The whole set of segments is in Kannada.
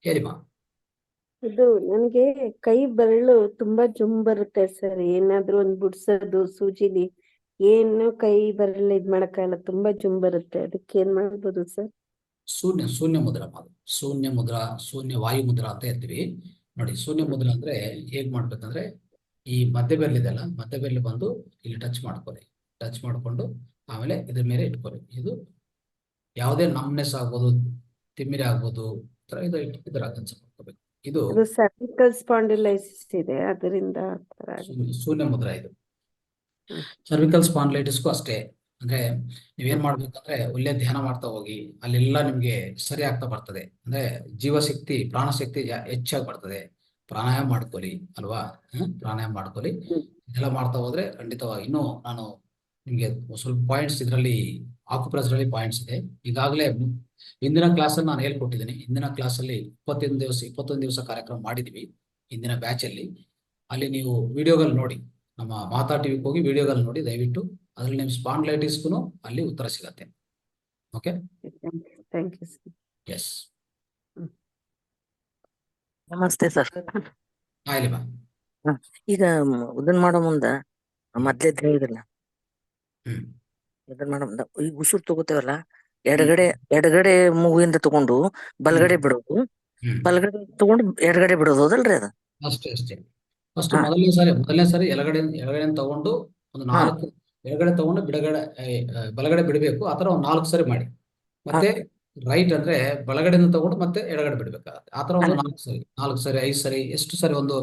ಹೇಳಿಮ್ಮ. ಇದು ನನಗೆ ಕೈ ಬೆರಳು ತುಂಬಾ ಜುಮ್ ಬರುತ್ತೆ ಸರ್. ಏನಾದ್ರೂ ಒಂದ್ ಬಿಡ್ಸೋದು ಸೂಜಿಲಿ ಏನು ಕೈ ಬೆರಳು ಇದ್ ಮಾಡಕ್ಕಾಗಲ್ಲ, ತುಂಬಾ ಜುಮ್ ಬರುತ್ತೆ. ಅದಕ್ಕೆ ಏನ್ ಮಾಡ್ಬೋದು ಸರ್? ಶೂನ್ಯ ಮುದ್ರಾ ಮಾಡು. ಶೂನ್ಯ ಮುದ್ರಾ, ಶೂನ್ಯ ವಾಯು ಮುದ್ರಾ ಅಂತ ಇರ್ತೀವಿ ನೋಡಿ. ಶೂನ್ಯ ಮುದ್ರಾ ಅಂದ್ರೆ ಹೇಗ್ ಮಾಡ್ಬೇಕಂದ್ರೆ, ಈ ಮಧ್ಯ ಬೆರಳು ಇದೆಲ್ಲ, ಮಧ್ಯ ಬೆರಳು ಬಂದು ಇಲ್ಲಿ ಟಚ್ ಮಾಡ್ಕೊಳ್ಳಿ. ಟಚ್ ಮಾಡ್ಕೊಂಡು ಆಮೇಲೆ ಇದ್ರ ಮೇಲೆ ಇಟ್ಕೊಳ್ಳಿ. ಇದು ಯಾವುದೇ ನಮ್ನೆಸ್ ಆಗ್ಬೋದು, ತಿಮ್ಮಿರಿ ಆಗ್ಬೋದು, ಇದರ ಕೆಲಸ ಮಾಡ್ಕೋಬೇಕು. ಇದು ಅದು ಸರ್ವಿಕಲ್ ಸ್ಪಾಂಡಿಲೈಸಿಸ್ ಇದೆ, ಅದರಿಂದ ಆತರ ಆಗುತ್ತೆ. ಶೂನ್ಯ ಮುದ್ರಾ ಇದು. ಹ್ಮ್. ಸರ್ವಿಕಲ್ ಸ್ಪಾಂಡಿಲೈಟಿಸ್ಗೂ ಅಷ್ಟೇ. ಅಂದ್ರೆ ನೀವೇನ್ ಮಾಡ್ಬೇಕಂದ್ರೆ ಒಳ್ಳೆ ಧ್ಯಾನ ಮಾಡ್ತಾ ಹೋಗಿ, ಅಲ್ಲೆಲ್ಲ ನಿಮ್ಗೆ ಸರಿ ಆಗ್ತಾ ಬರ್ತದೆ. ಅಂದ್ರೆ ಜೀವಶಕ್ತಿ, ಪ್ರಾಣಶಕ್ತಿ ಹೆಚ್ಚಾಗಿ ಬರ್ತದೆ. ಪ್ರಾಣಾಯಾಮ ಮಾಡ್ಕೊಳ್ಳಿ ಅಲ್ವಾ. ಪ್ರಾಣಾಯಾಮ ಮಾಡ್ಕೊಳ್ಳಿ. ಹ್ಮ್. ಇದೆಲ್ಲ ಮಾಡ್ತಾ ಹೋದ್ರೆ ಖಂಡಿತವಾಗಿ. ಇನ್ನು ನಾನು ನಿಮ್ಗೆ ಸ್ವಲ್ಪ ಪಾಯಿಂಟ್ಸ್ ಇದರಲ್ಲಿ, ಆಕ್ಯುಪ್ರೆಷರ್ ಅಲ್ಲಿ ಪಾಯಿಂಟ್ಸ್ ಇದೆ. ಈಗಾಗಲೇ ಹಿಂದಿನ ಕ್ಲಾಸಲ್ಲಿ ನಾನು ಹೇಳ್ಕೊಟ್ಟಿದ್ದೀನಿ. ಹಿಂದಿನ ಕ್ಲಾಸಲ್ಲಿ 21 ದಿವಸ ಕಾರ್ಯಕ್ರಮ ಮಾಡಿದ್ವಿ ಹಿಂದಿನ ಬ್ಯಾಚ್ ಅಲ್ಲಿ. ಅಲ್ಲಿ ನೀವು ವಿಡಿಯೋಗಳು ನೋಡಿ, ನಮ್ಮ ಮಾತಾ ಟಿವಿಗೆ ಹೋಗಿ ವಿಡಿಯೋಗಳು ನೋಡಿ ದಯವಿಟ್ಟು. ಅದ್ರಲ್ಲಿ ನಿಮ್ ಸ್ಪಾಂಡ್ಲೈಟಿಸ್ಗೂ ಅಲ್ಲಿ ಉತ್ತರ ಸಿಗತ್ತೆ. Okay, thank you sir. Yes. ನಮಸ್ತೆ ಸರ್. ಆಯ್ಲಿ ಬಾ. ಈಗ ಇದನ್ ಮಾಡೋ ಮುಂದ ಮೊದ್ಲೇದ್ ಹೇಳಿದ್ರಲ್ಲ, ಹ್ಮ್ ಇದನ್ ಮಾಡೋ ಮುಂದ ಈಗ ಉಸಿರು ತಗೋತೇವಲ್ಲ, ಎಡಗಡೆ ಮೂಗಿಂದ ತಗೊಂಡು ಬಲಗಡೆ ಬಿಡೋದು, ಹ್ಮ್ ಬಲಗಡೆ ತಗೊಂಡು ಎಡಗಡೆ ಬಿಡೋದು, ಹೌದಲ್ರಿ ಅದು? ಅಷ್ಟೇ. ಫಸ್ಟ್ ಹಾ ಮೊದಲನೇ ಸಾರಿ ಎಡಗಡೆ ತಗೊಂಡು ಒಂದು ಹಾ 4 ಎಡಗಡೆ ತಗೊಂಡು ಬಲಗಡೆ ಬಿಡಬೇಕು. ಆತರ ಒಂದು 4 ಸರಿ ಮಾಡಿ. ಮತ್ತೆ ರೈಟ್ ಅಂದ್ರೆ ಬಲಗಡೆಯಿಂದ ತಗೊಂಡು ಮತ್ತೆ ಎಡಗಡೆ ಬಿಡ್ಬೇಕಾಗತ್ತೆ. ಆತರ ಒಂದು ಅಲ್ಲ 4 ಸರಿ 5 ಸರಿ, ಎಷ್ಟು ಸರಿ, ಒಂದು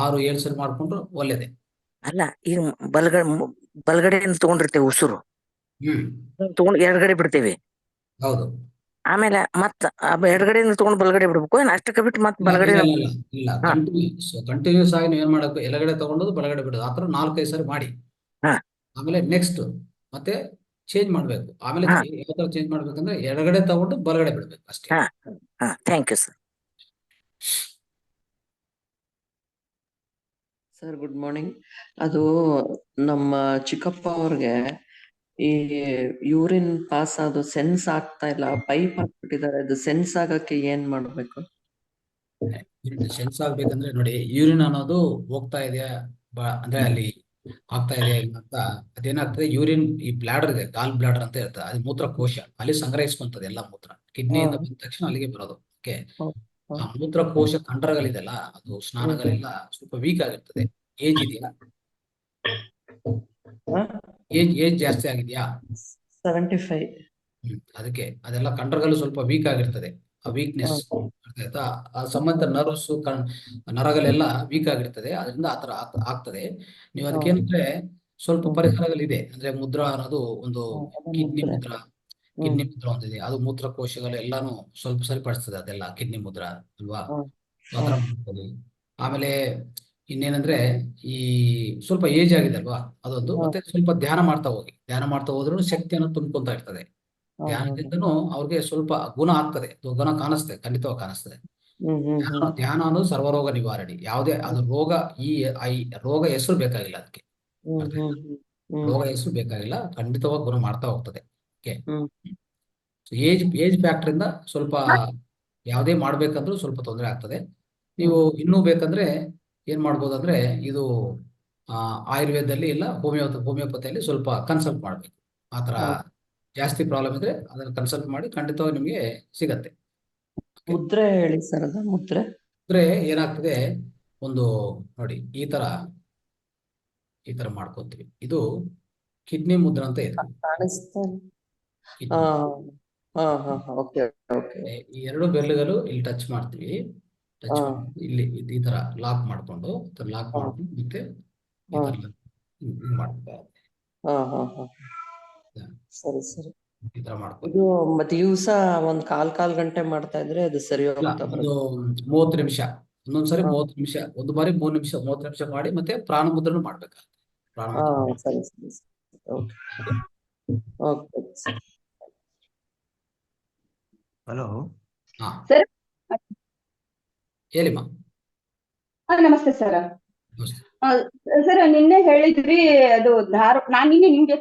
6 7 ಸರಿ ಮಾಡ್ಕೊಂಡ್ರು ಒಳ್ಳೇದೇ. ಅಲ್ಲ, ಈಗ ಬಲಗಡೆಯಿಂದ ತಗೊಂಡಿರ್ತೇವೆ ಉಸಿರು, ಹ್ಮ್ ತಗೊಂಡು ಎಡಗಡೆ ಬಿಡ್ತೇವೆ. ಹೌದು. ಆಮೇಲೆ ಮತ್ತ ಎಡಗಡೆಯಿಂದ ತಗೊಂಡು ಬಲಗಡೆ ಬಿಡ್ಬೇಕು, ಏನ್ ಅಷ್ಟಕ್ಕೆ ಬಿಟ್ಟು ಮತ್ ಇಲ್ಲ ಬಲಗಡೆ? ಇಲ್ಲ ಇಲ್ಲ ಇಲ್ಲ ಇಲ್ಲ ಹಾ ಕಂಟಿನ್ಯೂಸ್ ಆಗಿ ನೀವು ಏನ್ ಮಾಡಬೇಕು, ಎಡಗಡೆ ತಗೊಂಡೋದು ಬಲಗಡೆ ಬಿಡೋದು, ಆತರ 4 5 ಸರಿ ಮಾಡಿ. ಹಾ ಆಮೇಲೆ ನೆಕ್ಸ್ಟ್ ಮತ್ತೆ ಚೇಂಜ್ ಮಾಡ್ಬೇಕು. ಆಮೇಲೆ ಹಾ ಯಾವ ತರ ಚೇಂಜ್ ಮಾಡ್ಬೇಕಂದ್ರೆ ಎಡಗಡೆ ತಗೊಂಡು ಬಲಗಡೆ ಬಿಡ್ಬೇಕು ಅಷ್ಟೇ. ಹಾ ಹಾ thank you sir. Sir good morning. ಅದು ನಮ್ಮ ಚಿಕ್ಕಪ್ಪ ಅವ್ರಿಗೆ ಈ ಯೂರಿನ್ ಪಾಸ್ ಅದು ಸೆನ್ಸ್ ಆಗ್ತಾ ಇಲ್ಲ, ಪೈಪ್ ಹಾಕ್ಬಿಟ್ಟಿದ್ದಾರೆ. ಅದು ಸೆನ್ಸ್ ಆಗಕ್ಕೆ ಏನ್ ಮಾಡ್ಬೇಕು? ಸೆನ್ಸ್ ಆಗ್ಬೇಕಂದ್ರೆ ನೋಡಿ, ಯೂರಿನ್ ಅನ್ನೋದು ಹೋಗ್ತಾ ಇದೆಯಾ ಅಂದ್ರೆ ಅಲ್ಲಿ ಆಗ್ತಾ ಇದೆಯಾ ಇಲ್ಲ ಅಂತ. ಅದೇನಾಗ್ತದೆ, ಯೂರಿನ್ ಈ ಬ್ಲಾಡರ್ ಇದೆ, ಗಾಲ್ ಬ್ಲಾಡರ್ ಅಂತ ಇರ್ತದೆ, ಅದು ಮೂತ್ರಕೋಶ. ಅಲ್ಲಿ ಸಂಗ್ರಹಿಸ್ಕೊಂತದೆ ಎಲ್ಲ ಮೂತ್ರ. ಕಿಡ್ನಿಯಿಂದ ಬಂದ ತಕ್ಷಣ ಅಲ್ಲಿಗೆ ಬರೋದು. ಓಕೆ, ಆ ಮೂತ್ರಕೋಶ ಕಂಡರಗಳಿದೆಲ್ಲ, ಅದು ಸ್ನಾನಗಳೆಲ್ಲ ಸ್ವಲ್ಪ ವೀಕ್ ಆಗಿರ್ತದೆ. ಏಜ್ ಇದೆಯಾ? ಏಜ್ ಜಾಸ್ತಿ ಆಗಿದೆಯಾ? 75. ಅದಕ್ಕೆ ಅದೆಲ್ಲ ಕಂಡರಗಳು ಸ್ವಲ್ಪ ವೀಕ್ ಆಗಿರ್ತದೆ. ಆ ವೀಕ್ನೆಸ್ ಆಯ್ತಾ, ಆ ಸಂಬಂಧ ನರ್ವ್ಸ್ ನರಗಳೆಲ್ಲ ವೀಕ್ ಆಗಿರ್ತದೆ. ಅದರಿಂದ ಆತರ ಆಗ್ತದೆ. ನೀವು ಅದಕ್ಕೇನಂದ್ರೆ ಸ್ವಲ್ಪ ಪರಿಹಾರಗಳಿದೆ. ಅಂದ್ರೆ ಮುದ್ರಾ ಅನ್ನೋದು ಒಂದು, ಕಿಡ್ನಿ ಮುದ್ರಾ. ಕಿಡ್ನಿ ಮುದ್ರಾ ಒಂದಿದೆ, ಅದು ಮೂತ್ರಕೋಶಗಳು ಎಲ್ಲಾನು ಸ್ವಲ್ಪ ಸರಿಪಡಿಸ್ತದೆ. ಅದೆಲ್ಲ ಕಿಡ್ನಿ ಮುದ್ರಾ ಅಲ್ವಾ, ಆತರ ಮಾಡ್ಕೊಳ್ಳಿ. ಆಮೇಲೆ ಇನ್ನೇನಂದ್ರೆ, ಈ ಸ್ವಲ್ಪ ಏಜ್ ಆಗಿದೆ ಅಲ್ವಾ, ಅದೊಂದು. ಮತ್ತೆ ಸ್ವಲ್ಪ ಧ್ಯಾನ ಮಾಡ್ತಾ ಹೋಗಿ. ಧ್ಯಾನ ಮಾಡ್ತಾ ಹೋದ್ರೂ ಶಕ್ತಿಯನ್ನು ತುಂಬ್ಕೊಂತಾ ಇರ್ತದೆ. ಧ್ಯಾನದಿಂದನೂ ಅವ್ರಿಗೆ ಸ್ವಲ್ಪ ಗುಣ ಆಗ್ತದೆ, ಗುಣ ಕಾಣಿಸ್ತದೆ, ಖಂಡಿತವಾಗಿ ಕಾಣಿಸ್ತದೆ. ಧ್ಯಾನ ಅನ್ನೋದು ಸರ್ವರೋಗ ನಿವಾರಣೆ. ಯಾವುದೇ ಅದು ರೋಗ, ರೋಗ ಹೆಸರು ಬೇಕಾಗಿಲ್ಲ ಅದಕ್ಕೆ. ಅರ್ಥ ಆಯ್ತಾ? ರೋಗ ಹೆಸರು ಬೇಕಾಗಿಲ್ಲ, ಖಂಡಿತವಾಗಿ ಗುಣ ಮಾಡ್ತಾ ಹೋಗ್ತದೆ. ಓಕೆ, ಏಜ್ ಫ್ಯಾಕ್ಟರ್ ಇಂದ ಸ್ವಲ್ಪ ಯಾವುದೇ ಮಾಡ್ಬೇಕಂದ್ರೂ ಸ್ವಲ್ಪ ತೊಂದರೆ ಆಗ್ತದೆ. ನೀವು ಇನ್ನೂ ಬೇಕಂದ್ರೆ ಏನ್ ಮಾಡ್ಬೋದು ಅಂದ್ರೆ, ಇದು ಆಯುರ್ವೇದದಲ್ಲಿ ಇಲ್ಲ ಹೋಮಿಯೋಪತಿಯಲ್ಲಿ ಸ್ವಲ್ಪ ಕನ್ಸಲ್ಟ್ ಮಾಡ್ಬೇಕು. ಆತರ ಜಾಸ್ತಿ ಪ್ರಾಬ್ಲಮ್ ಇದ್ರೆ ಅದನ್ನ ಕನ್ಸಲ್ಟ್ ಮಾಡಿ, ಖಂಡಿತವಾಗಿ ನಿಮ್ಗೆ ಸಿಗತ್ತೆ. ಮುದ್ರೆ ಹೇಳಿ ಸರ್, ಅದ ಮುದ್ರೆ ಅಂದ್ರೆ ಏನಾಗ್ತದೆ, ಒಂದು ನೋಡಿ, ಈ ತರ ಮಾಡ್ಕೊಂತೀವಿ. ಇದು ಕಿಡ್ನಿ ಮುದ್ರ ಅಂತ ಇದೆ. ಕಾಣಿಸ್ತಾ? ಕಿಡ್ನಿ. Okay okay. ಈ 2 ಬೆರಳುಗಳು ಇಲ್ಲಿ ಟಚ್ ಮಾಡ್ತೀವಿ. ಟಚ್ ಮಾಡಿ ಇಲ್ಲಿ ಈ ತರ ಲಾಕ್ ಮಾಡ್ಕೊಂಡು ಮತ್ತೆ ಈ ತರ ಮಾಡ್ತಾರೆ. ಸರಿ ಸರಿ. ಈ ತರ ಮಾಡ್ಕೊಂಡು ಇದು ಮತ್ತೆ ದಿವಸ ಒಂದ್ ಕಾಲ್ ಗಂಟೆ ಮಾಡ್ತಾ ಇದ್ರೆ ಅದು ಸರಿ ಹೋಗ್ತಾ ಒಂದು ಬರುತ್ತೆ? 30 ನಿಮಿಷ, ಒಂದೊಂದ್ಸರಿ 30 ನಿಮಿಷ, ಒಂದು ಬಾರಿ 3 ನಿಮಿಷ, 30 ನಿಮಿಷ ಮಾಡಿ ಮತ್ತೆ ಪ್ರಾಣ ಮುದ್ರನು ಮಾಡ್ಬೇಕಾಗುತ್ತೆ. ಸರಿ ಸರಿ ಓಕೆ ಓಕೆ. Hello sir. ಹೇಳಿಮ್ಮ. ನಮಸ್ತೆ ಸರ್. ನಮಸ್ತೆ. ಸರ್ ನಿನ್ನೆ ಹೇಳಿದ್ರಿ ಅದು ನಾನ್ ನಿನ್ನೆ ನಿಮ್ಗೆ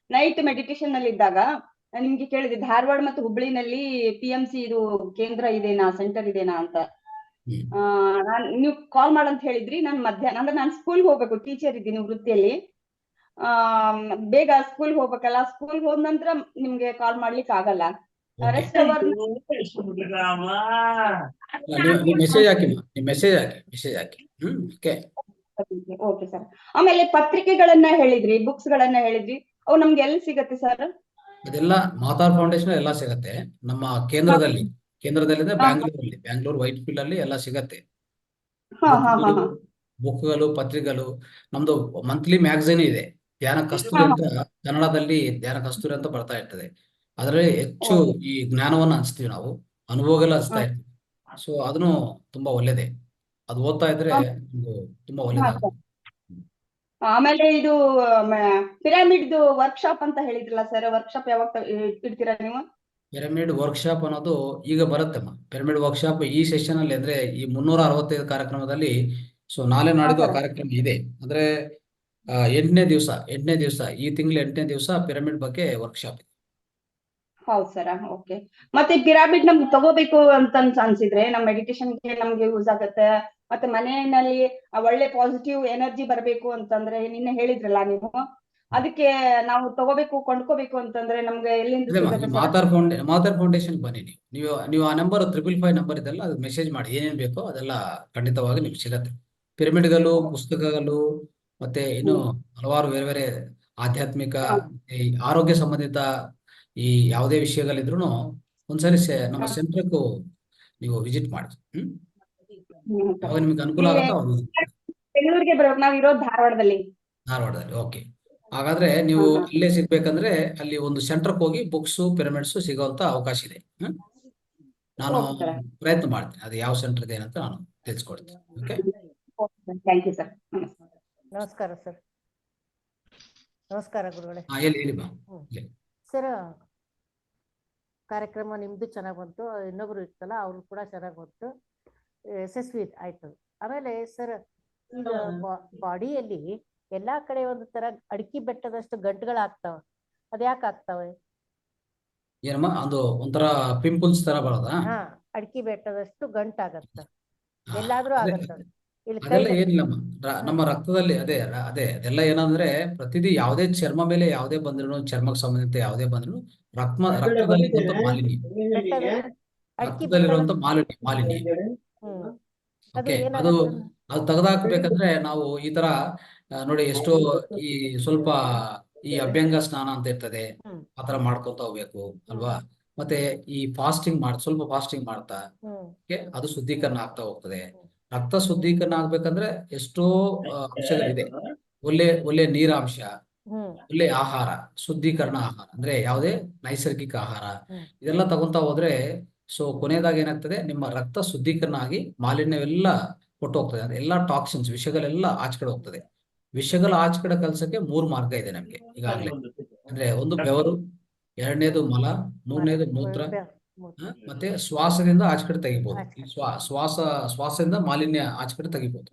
ನೈಟ್ ಮೆಡಿಟೇಷನ್ ನಲ್ಲಿ ಇದ್ದಾಗ ನಿಮ್ಗೆ ಕೇಳಿದೆ ಧಾರವಾಡ ಮತ್ತು ಹುಬ್ಬಳ್ಳಿನಲ್ಲಿ PMC ಇದು ಕೇಂದ್ರ ಇದೆನಾ, ಸೆಂಟರ್ ಇದೆನಾ ಅಂತ. ನೀವು ಕಾಲ್ ಮಾಡಂತ ಹೇಳಿದ್ರಿ. ನಾನು ಮಧ್ಯಾಹ್ನ ಅಂದ್ರೆ ನಾನು ಸ್ಕೂಲ್ಗೆ ಹೋಗ್ಬೇಕು, ಟೀಚರ್ ಇದ್ದೀನಿ ವೃತ್ತಿಯಲ್ಲಿ. ಬೇಗ ಸ್ಕೂಲ್ಗೆ ಹೋಗ್ಬೇಕಲ್ಲ, ಸ್ಕೂಲ್ಗೆ ಹೋದ ನಂತರ ನಿಮ್ಗೆ ಕಾಲ್ ಮಾಡ್ಲಿಕ್ಕೆ ಆಗಲ್ಲ. ರೆಸ್ಟ್ ಅವರ್ ನೀವು ಮೆಸೇಜ್ ಹಾಕಿ, ಮೆಸೇಜ್ ಹಾಕಿ. ಓಕೆ. Okay sir. ಆಮೇಲೆ ಪತ್ರಿಕೆಗಳನ್ನ ಹೇಳಿದ್ರಿ, ಬುಕ್ಸ್ ಗಳನ್ನ ಹೇಳಿದ್ರಿ, ಅವು ನಮ್ಗೆ ಎಲ್ಲಿ ಸಿಗತ್ತೆ ಸರ್? ಅದೆಲ್ಲ ಮಾತಾರ್ ಫೌಂಡೇಶನ್ ಎಲ್ಲ ಸಿಗತ್ತೆ ನಮ್ಮ ಕೇಂದ್ರದಲ್ಲಿ ಅಂದ್ರೆ ಬ್ಯಾಂಗ್ಳೂರ್ ವೈಟ್ ಫೀಲ್ಡ್ ಅಲ್ಲಿ ಎಲ್ಲ ಸಿಗತ್ತೆ. ಬುಕ್ಗಳು, ಪತ್ರಿಕೆಗಳು. ನಮ್ದು ಮಂತ್ಲಿ ಮ್ಯಾಗಝಿನ್ ಇದೆ, ಧ್ಯಾನ ಕಸ್ತೂರಿ ಅಂತ, ಕನ್ನಡದಲ್ಲಿ ಧ್ಯಾನ ಕಸ್ತೂರಿ ಅಂತ ಬರ್ತಾ ಇರ್ತದೆ. ಅದರಲ್ಲಿ ಹೆಚ್ಚು ಈ ಜ್ಞಾನವನ್ನು ಹಂಚ್ತೀವಿ ನಾವು, ಅನುಭವಗಳು ಹಂಚ್ತಾ ಇರ್ತೀವಿ. ಸೊ ಅದನ್ನು ತುಂಬಾ ಒಳ್ಳೇದೇ, ಅದು ಓದ್ತಾ ಇದ್ರೆ ತುಂಬಾ ಒಳ್ಳೇದಾಗುತ್ತೆ. ಆಮೇಲೆ ಇದು ಪಿರಮಿಡ್ ವರ್ಕ್ಶಾಪ್ ಅಂತ ಹೇಳಿದ್ರಲ್ಲ ಸರ್, ವರ್ಕ್ಶಾಪ್ ಯಾವಾಗ ಇಡ್ತೀರಾ ನೀವು? ಪಿರಮಿಡ್ ವರ್ಕ್ಶಾಪ್ ಅನ್ನೋದು ಈಗ ಬರುತ್ತಮ್ಮ. ಪಿರಮಿಡ್ ವರ್ಕ್ಶಾಪ್ ಈ ಸೆಷನ್ ಅಲ್ಲಿ ಅಂದ್ರೆ ಈ 365 ಕಾರ್ಯಕ್ರಮದಲ್ಲಿ. ಸೊ ನಾಳೆ ನಾಡಿದ್ದು ಆ ಕಾರ್ಯಕ್ರಮ ಇದೆ. ಅಂದ್ರೆ 8ನೇ ದಿವಸ ಈ ತಿಂಗಳ 8ನೇ ದಿವಸ ಪಿರಮಿಡ್ ಬಗ್ಗೆ ವರ್ಕ್ಶಾಪ್ ಇದೆ. ಹೌದು ಸರ್. ಓಕೆ. ಮತ್ತೆ ಪಿರಮಿಡ್ ನಮ್ಗೆ ತಗೋಬೇಕು ಅಂತ ಅನ್ಸಿದ್ರೆ ನಮ್ಮ ಮೆಡಿಟೇಷನ್ಗೆ ನಮ್ಗೆ ಯೂಸ್ ಆಗತ್ತೆ. ಮತ್ತೆ ಮನೆಯಲ್ಲಿ ಒಳ್ಳೆ ಪಾಸಿಟಿವ್ ಎನರ್ಜಿ ಬರಬೇಕು ಅಂತಂದ್ರೆ ನಿನ್ನೆ ಹೇಳಿದ್ರಲ್ಲ ನೀವು, ಅದಕ್ಕೆ ನಾವು ತಗೋಬೇಕು, ಕೊಂಡ್ಕೋಬೇಕು ಅಂತಂದ್ರೆ ನಮ್ಗೆ ಎಲ್ಲಿಂದ ಸಿಗುತ್ತೆ ಸರ್? ಮಾತಾರ್ ಫೌಂಡೇಶನ್ ಬನ್ನಿ. ನೀವು ಆ ನಂಬರ್ 555 ನಂಬರ್ ಇದೆಲ್ಲ, ಅದು ಮೆಸೇಜ್ ಮಾಡಿ. ಏನೇನ್ ಬೇಕೋ ಅದೆಲ್ಲ ಖಂಡಿತವಾಗಿ ನಿಮ್ಗೆ ಸಿಗತ್ತೆ. ಪಿರಮಿಡ್ಗಳು, ಪುಸ್ತಕಗಳು, ಮತ್ತೆ ಇನ್ನು ಹಲವಾರು ಬೇರೆ ಬೇರೆ ಆಧ್ಯಾತ್ಮಿಕ, ಈ ಆರೋಗ್ಯ ಸಂಬಂಧಿತ ಈ ಯಾವುದೇ ವಿಷಯಗಳಿದ್ರು ಒಂದ್ಸರಿ ನಮ್ಮ ಸೆಂಟರ್ಗೂ ನೀವು ವಿಸಿಟ್ ಮಾಡಿ. ಅವಾಗ ನಿಮ್ಗೆ ಅನುಕೂಲ ಆಗುತ್ತಾ? ಬೆಂಗಳೂರಿಗೆ ಬರ್ಬೇಕು, ನಾವ್ ಇರೋದು ಧಾರವಾಡದಲ್ಲಿ. ಓಕೆ. ಹಾಗಾದ್ರೆ ನೀವು ಅಲ್ಲೇ ಸಿಗ್ಬೇಕಂದ್ರೆ ಅಲ್ಲಿ ಒಂದು ಸೆಂಟರ್ಗೆ ಹೋಗಿ ಬುಕ್ಸ್, ಪಿರಮಿಡ್ಸ್ ಸಿಗುವಂತ ಅವಕಾಶ ಇದೆ. ನಾನು ಪ್ರಯತ್ನ ಮಾಡ್ತೀನಿ, ಅದು ಯಾವ ಸೆಂಟರ್ ಇದೆ ಅಂತ ನಾನು ತಿಳಿಸ್ಕೊಡ್ತೀನಿ. ಓಕೆ. Thank you sir. ನಮಸ್ಕಾರ ಸರ್. ನಮಸ್ಕಾರ ಗುರುಗಳೇ. ಹೇಳಿ ಸರ್, ಕಾರ್ಯಕ್ರಮ ನಿಮ್ದು ಚೆನ್ನಾಗ್ ಬಂತು, ಇನ್ನೊಬ್ರು ಇರ್ತಲ್ಲ ಅವ್ರು ಕೂಡ ಚೆನ್ನಾಗ್ ಬಂತು, ಯಶಸ್ವಿ ಆಯ್ತು. ಆಮೇಲೆ ಸರ್, ಈಗ ಬಾಡಿಯಲ್ಲಿ ಎಲ್ಲಾ ಕಡೆ ಒಂದು ತರ ಅಡಿಕೆ ಬೆಟ್ಟದಷ್ಟು ಗಂಟುಗಳಾಗ್ತಾವ, ಅದ್ಯಾಕೆ ಆಗ್ತಾವೆ? ಏನಮ್ಮ, ಅದು ಒಂಥರ ಪಿಂಪಲ್ಸ್ ತರ ಬರೋದಾ? ಅಡಿಕೆ ಬೆಟ್ಟದಷ್ಟು ಗಂಟಾಗತ್ತ, ಎಲ್ಲಾದ್ರೂ ಆಗತ್ತ. ಅದೆಲ್ಲ ಏನಿಲ್ಲಮ್ಮ, ನಮ್ಮ ರಕ್ತದಲ್ಲಿ ಅದೆಲ್ಲ ಏನಂದ್ರೆ ಪ್ರತಿದಿ ಯಾವುದೇ ಚರ್ಮ ಮೇಲೆ ಯಾವುದೇ ಬಂದ್ರು, ಚರ್ಮಕ್ಕೆ ಸಂಬಂಧಿತ ಯಾವುದೇ ಬಂದ್ರು ರಕ್ತದಲ್ಲಿರುವಂತ ಮಾಲಿನ್ಯ, ರಕ್ತದಲ್ಲಿರುವಂತ ಮಾಲಿನ್ಯ. ಓಕೆ. ಅದು ತೆಗೆದಾಕ್ಬೇಕಂದ್ರೆ ನಾವು ಈ ತರ ನೋಡಿ, ಎಷ್ಟೋ ಈ ಸ್ವಲ್ಪ ಈ ಅಭ್ಯಂಗ ಸ್ನಾನ ಅಂತ ಇರ್ತದೆ, ಆತರ ಮಾಡ್ಕೊಂತ ಹೋಗ್ಬೇಕು ಅಲ್ವಾ? ಮತ್ತೆ ಈ ಸ್ವಲ್ಪ ಫಾಸ್ಟಿಂಗ್ ಮಾಡ್ತಾ ಅದು ಶುದ್ಧೀಕರಣ ಆಗ್ತಾ ಹೋಗ್ತದೆ. ರಕ್ತ ಶುದ್ಧೀಕರಣ ಆಗ್ಬೇಕಂದ್ರೆ ಎಷ್ಟೋ ಅಂಶಗಳಿದೆ. ಒಳ್ಳೆ ನೀರಾಂಶ, ಒಳ್ಳೆ ಆಹಾರ, ಶುದ್ಧೀಕರಣ ಆಹಾರ ಅಂದ್ರೆ ಯಾವುದೇ ನೈಸರ್ಗಿಕ ಆಹಾರ, ಇದೆಲ್ಲ ತಗೊಂತಾ ಹೋದ್ರೆ ಸೊ ಕೊನೆಯದಾಗಿ ಏನಾಗ್ತದೆ, ನಿಮ್ಮ ರಕ್ತ ಶುದ್ಧೀಕರಣ ಆಗಿ ಮಾಲಿನ್ಯವೆಲ್ಲ ಕೊಟ್ಟು ಹೋಗ್ತದೆ. ಅಂದ್ರೆ ಎಲ್ಲಾ ಟಾಕ್ಸಿನ್ಸ್, ವಿಷಗಳೆಲ್ಲ ಆಚಕಡೆ ಹೋಗ್ತದೆ. ವಿಷಗಳ ಆಚಕಡೆ ಕಲ್ಸಕ್ಕೆ 3 ಮಾರ್ಗ ಇದೆ ನಮ್ಗೆ ಈಗಾಗಲೇ. ಅಂದ್ರೆ ಒಂದು ಬೆವರು, 2ನೇದು ಮಲ, 3ನೇದು ಮೂತ್ರ, ಮತ್ತೆ ಶ್ವಾಸದಿಂದ ಆಚಕಡೆ ತೆಗಿಬಹುದು. ಶ್ವಾಸದಿಂದ ಮಾಲಿನ್ಯ ಆಚಕಡೆ ತೆಗಿಬಹುದು.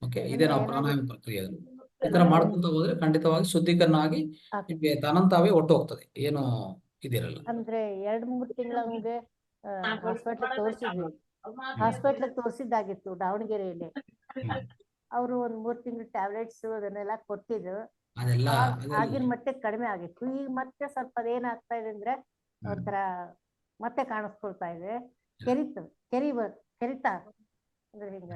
ಓಕೆ. ಇದೇ ನಾವು ಪ್ರಾಣಾಯಾಮ ಪ್ರಕ್ರಿಯೆಗಳು ಈ ತರ ಮಾಡ್ಕೊಂತ ಹೋದ್ರೆ ಖಂಡಿತವಾಗಿ ಶುದ್ಧೀಕರಣ ಆಗಿ ನಿಮ್ಗೆ ತಾನಂತಾವೇ ಒಟ್ಟು ಹೋಗ್ತದೆ, ಏನು ಇದಿರಲ್ಲ. ಅಂದ್ರೆ 2-3 ತಿಂಗಳ ಹಂಗೆ ಹಾಸ್ಪಿಟ್ಲ್ ತೋರಿಸಿದ್ದಾಗಿತ್ತು ದಾವಣಗೆರೆಯಲ್ಲಿ. ಅವರು 1-3 ತಿಂಗಳು ಟ್ಯಾಬ್ಲೆಟ್ಸ್ ಅದನ್ನೆಲ್ಲ ಕೊಟ್ಟಿದ್ರು, ಆಗಿನ ಮಟ್ಟಕ್ಕೆ ಕಡಿಮೆ ಆಗಿತ್ತು. ಈಗ ಮತ್ತೆ ಸ್ವಲ್ಪ ಅದೇನಾಗ್ತಾ ಇದೆ ಅಂದ್ರೆ ಒಂಥರ ಮತ್ತೆ ಕಾಣಿಸ್ಕೊಳ್ತಾ ಇದೆ, ಕೆರಿತಾ ಅಂದ್ರೆ ಹಿಂಗ.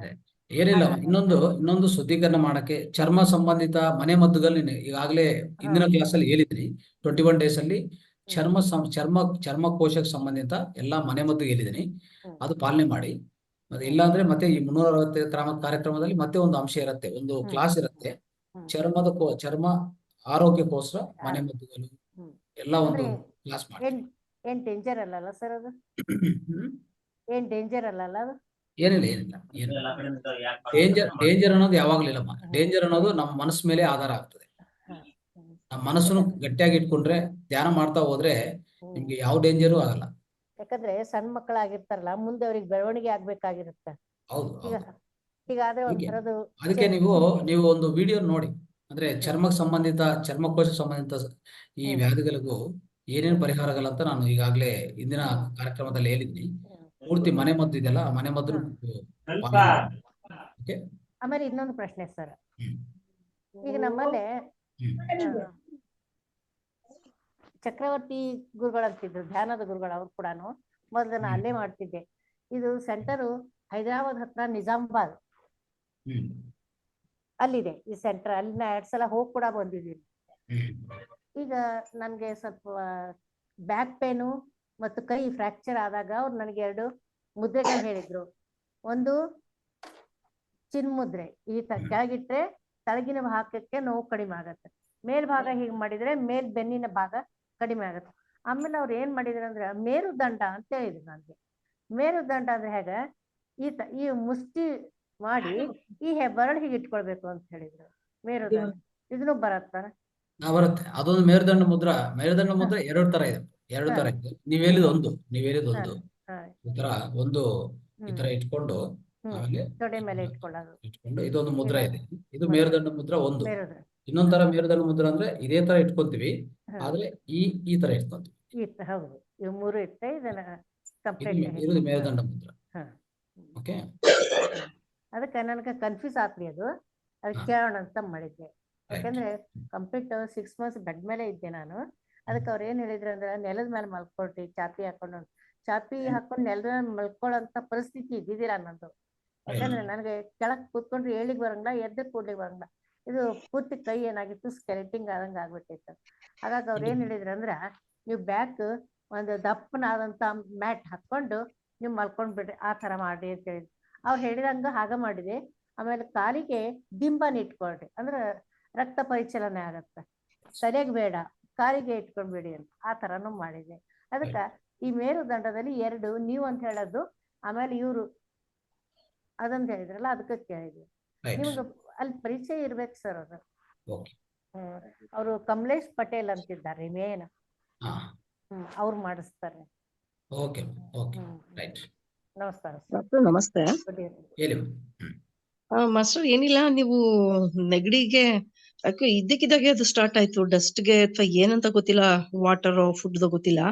ಏನಿಲ್ಲ, ಇನ್ನೊಂದು ಶುದ್ಧೀಕರಣ ಮಾಡಕ್ಕೆ ಚರ್ಮ ಸಂಬಂಧಿತ ಮನೆ ಮದ್ದುಗಳು ಈಗಾಗಲೇ ಹಿಂದಿನ ಕ್ಲಾಸ್ ಅಲ್ಲಿ ಹೇಳಿದ್ರಿ. 21 ಡೇಸ್ ಅಲ್ಲಿ ಚರ್ಮಕೋಶಕ್ಕೆ ಸಂಬಂಧಿತ ಎಲ್ಲಾ ಮನೆ ಮದ್ದು ಹೇಳಿದೀನಿ, ಅದು ಪಾಲನೆ ಮಾಡಿ. ಮತ್ತೆ ಇಲ್ಲಾಂದ್ರೆ ಮತ್ತೆ ಈ 365 ಕಾರ್ಯಕ್ರಮದಲ್ಲಿ ಮತ್ತೆ ಒಂದು ಅಂಶ ಇರುತ್ತೆ, ಒಂದು ಕ್ಲಾಸ್ ಇರುತ್ತೆ. ಚರ್ಮ ಆರೋಗ್ಯಕ್ಕೋಸ್ಕರ ಮನೆ ಮದ್ದುಗಳು ಎಲ್ಲ ಒಂದು ಕ್ಲಾಸ್ ಮಾಡಿ. ಏನ್ ಡೇಂಜರ್ ಅಲ್ಲ ಸರ್ ಅದು? ಏನ್ ಡೇಂಜರ್ ಅಲ್ಲ ಅದು? ಏನಿಲ್ಲ. ಡೇಂಜರ್ ಅನ್ನೋದು ಯಾವಾಗ್ಲಿಲ್ಲಮ್ಮ. ಡೇಂಜರ್ ಅನ್ನೋದು ನಮ್ಮ ಮನಸ್ಸು ಮೇಲೆ ಆಧಾರ ಆಗ್ತದೆ. ನಮ್ಮ ಮನಸ್ಸನ್ನು ಗಟ್ಟಿಯಾಗಿ ಇಟ್ಕೊಂಡ್ರೆ, ಧ್ಯಾನ ಮಾಡ್ತಾ ಹೋದ್ರೆ ನಿಮ್ಗೆ ಯಾವ ಡೇಂಜರು ಆಗಲ್ಲ. ಯಾಕಂದ್ರೆ ಸಣ್ಣ ಮಕ್ಕಳಾಗಿರ್ತಾರಲ್ಲ, ಮುಂದೆ ಅವ್ರಿಗೆ ಬೆಳವಣಿಗೆ ಆಗ್ಬೇಕಾಗಿರುತ್ತೆ. ಹೌದು. ಅದಕ್ಕೆ ನೀವು ಒಂದು ವಿಡಿಯೋ ನೋಡಿ, ಅಂದ್ರೆ ಚರ್ಮಕೋಶ ಸಂಬಂಧಿತ ಈ ವ್ಯಾಧಿಗಳಿಗೂ ಏನೇನು ಪರಿಹಾರಗಳಂತ ನಾನು ಈಗಾಗಲೇ ಇಂದಿನ ಕಾರ್ಯಕ್ರಮದಲ್ಲಿ ಹೇಳಿದ್ದೀನಿ. ಪೂರ್ತಿ ಮನೆ ಮದ್ದು ಇದೆಯಲ್ಲ, ಆ ಮನೆ ಮದ್ದು ಓಕೆ. ಆಮೇಲೆ ಇನ್ನೊಂದು ಪ್ರಶ್ನೆ ಸರ್, ಹ್ಮ್. ಈಗ ನಮ್ಮಲ್ಲಿ ಹ್ಮ್. ಚಕ್ರವರ್ತಿ ಗುರುಗಳಂತಿದ್ರು, ಧ್ಯಾನದ ಗುರುಗಳು, ಅವ್ರು ಕೂಡ ಮೊದಲು ನಾನು ಅಲ್ಲೇ ಮಾಡ್ತಿದ್ದೆ. ಇದು ಸೆಂಟರು ಹೈದರಾಬಾದ್ ಹತ್ರ ನಿಜಾಮಾಬಾದ್ ಹ್ಮ್. ಅಲ್ಲಿದೆ ಈ ಸೆಂಟರ್. ಅಲ್ಲಿ ನಾ 2 ಸಲ ಹೋಗಿ ಕೂಡ ಬಂದಿದ್ದೀನಿ. ಹ್ಮ್. ಈಗ ನನಗೆ ಸ್ವಲ್ಪ ಬ್ಯಾಕ್ ಪೇನು ಮತ್ತು ಕೈ ಫ್ರಾಕ್ಚರ್ ಆದಾಗ ಅವ್ರು ನನಗೆ 2 ಮುದ್ರೆಗಳು ಹೇಳಿದ್ರು. ಒಂದು ಚಿನ್ಮುದ್ರೆ, ಈ ಕೆಳಗಿಟ್ರೆ ತಳಗಿನ ಭಾಗಕ್ಕೆ ನೋವು ಕಡಿಮೆ ಆಗತ್ತೆ, ಮೇಲ್ಭಾಗ ಹೀಗೆ ಮಾಡಿದ್ರೆ ಬೆನ್ನಿನ ಭಾಗ ಕಡಿಮೆ ಆಗುತ್ತೆ. ಆಮೇಲೆ ಅವ್ರು ಏನ್ ಮಾಡಿದ್ರು ಅಂದ್ರೆ ಮೇರುದಂಡ ಅಂತ ಹೇಳಿದ್ರು ನನಗೆ. ಮೇರುದಂಡ ಅಂದ್ರೆ ಹೇಗೆ, ಈ ಮುಷ್ಟಿ ಮಾಡಿ ಈ ಬೆರಳು ಹೀಗೆ ಇಟ್ಕೊಳ್ಬೇಕು ಅಂತ ಹೇಳಿದ್ರು. ಮೇರುದಂಡ ಇದನ್ನು ಬರತ್ತ? ಬರುತ್ತೆ. ಅದೊಂದು ಮೇರುದಂಡ ಮುದ್ರ. ಮೇರುದಂಡ ಮುದ್ರ 2 ತರ ಇದೆ. 2 ತರ ಇದೆ. ನೀವ್ ಹೇಳಿದ ಒಂದು ಈ ತರ ಒಂದು ಈ ತರ ಇಟ್ಕೊಂಡು ಆಮೇಲೆ ತೊಡೆ ಮೇಲೆ ಇಟ್ಕೊಳ್ಳೋದು, ಇಟ್ಕೊಂಡು ಇದೊಂದು ಮುದ್ರ ಇದೆ. ಇದು ಮೇರುದಂಡ ಮುದ್ರ ಒಂದು. ಮೇರುದಂಡ. ಇನ್ನೊಂದ್ ತರ ಮೇರುದಂಡ ಮುದ್ರ ಅಂದ್ರೆ ಇದೇ ತರ ಇಟ್ಕೊಂತೀವಿ, ಆದ್ರೆ ಈ ತರ ಇಟ್ಕೊಂತೀವಿ. ಹೌದು, ಇವು 3 ಇಟ್ಟೆ ಇದನ್ನ ಕಂಪ್ಲೀಟ್. ಇದು ಮೇರುದಂಡ ಮುದ್ರ. ಓಕೆ. ಅದಕ್ಕೆ ನನಗೆ ಕನ್ಫ್ಯೂಸ್ ಆತ್ರಿ ಅದು. ಅದಕ್ಕೆ ಕೇಳೋಣ ಅಂತ ಮಾಡಿದ್ದೆ. ಯಾಕಂದ್ರೆ ಕಂಪ್ಲೀಟ್ 6 ಮಂತ್ಸ್ ಬೆಡ್ ಮೇಲೆ ಇದ್ದೆ ನಾನು. ಅದಕ್ಕೆ ಅವ್ರು ಏನ್ ಹೇಳಿದ್ರು ಅಂದ್ರೆ ನೆಲದ ಮೇಲೆ ಮಲ್ಕೊಳ್ರಿ, ಚಾಪಿ ಹಾಕೊಂಡು ನೆಲದ ಮೇಲೆ ಮಲ್ಕೊಳ್ಳೋಂತ ಪರಿಸ್ಥಿತಿ ಇದ್ದಿದ್ದಿಲ್ಲ ನಂದು. ಯಾಕಂದ್ರೆ ನನಗೆ ಕೆಳಗ್ ಕೂತ್ಕೊಂಡ್ರೆ ಏಳಿಗೆ ಬರಂಗಿಲ್ಲ, ಎದ್ದು ಕೂಡ್ಲಿಕ್ಕೆ ಬರಂಗಿಲ್ಲ. ಇದು ಪೂರ್ತಿ ಕೈ ಏನಾಗಿತ್ತು, ಸ್ಕೆಲೆಟಿಂಗ್ ಆದಂಗೆ ಆಗ್ಬಿಟ್ಟಿತ್ತು. ಹಾಗಾಗಿ ಅವ್ರು ಏನ್ ಹೇಳಿದ್ರು ಅಂದ್ರ, ನೀವು ಬ್ಯಾಕ್ ಒಂದು ದಪ್ಪನಾದಂತ ಮ್ಯಾಟ್ ಹಾಕೊಂಡು ನೀವು ಮಲ್ಕೊಂಡ್ ಬಿಡ್ರಿ, ಆ ತರ ಮಾಡ್ರಿ ಅಂತ ಹೇಳಿದ್ರು. ಅವ್ರು ಹೇಳಿದಂಗ ಹಾಗ ಮಾಡಿದೆ. ಆಮೇಲೆ ಕಾಲಿಗೆ ದಿಂಬನ್ ಇಟ್ಕೊಳ್ರಿ, ಅಂದ್ರೆ ರಕ್ತ ಪರಿಚಲನೆ ಆಗತ್ತೆ. ತಲೆಗೆ ಬೇಡ, ಕಾಲಿಗೆ ಇಟ್ಕೊಂಡ್ಬಿಡಿ ಅಂತ ಆ ತರನು ಮಾಡಿದೆ. ಅದಕ್ಕ ಈ ಮೇರುದಂಡದಲ್ಲಿ 2 ನೀವು ಅಂತ ಹೇಳೋದು, ಆಮೇಲೆ ಇವ್ರು ಅದಂತ ಹೇಳಿದ್ರಲ್ಲ, ಅದಕ್ಕೆ ಕೇಳಿದ್ವಿ. ನಿಮ್ಗೆ ಅಲ್ಲಿ ಪರಿಚಯ ಇರ್ಬೇಕು ಸರ್ ಅದು. ಅವರು ಕಮಲೇಶ್ ಪಟೇಲ್ ಅಂತಿದ್ದಾರೆ ಮೇನ್. ಅವ್ರು ಮಾಡಿಸ್ತಾರೆ. ನಮಸ್ಕಾರ ಡಾಕ್ಟರ್, ನಮಸ್ತೆ. ಮಾಸ್ಟರ್, ಏನಿಲ್ಲ, ನೀವು ನೆಗಡಿಗೆ ಯಾಕೆ ಇದ್ದಕ್ಕಿದ್ದಾಗೆ ಅದು ಸ್ಟಾರ್ಟ್ ಆಯ್ತು, ಡಸ್ಟ್ಗೆ ಅಥವಾ ಏನಂತ ಗೊತ್ತಿಲ್ಲ, ವಾಟರ್ ಫುಡ್ ಗೊತ್ತಿಲ್ಲ,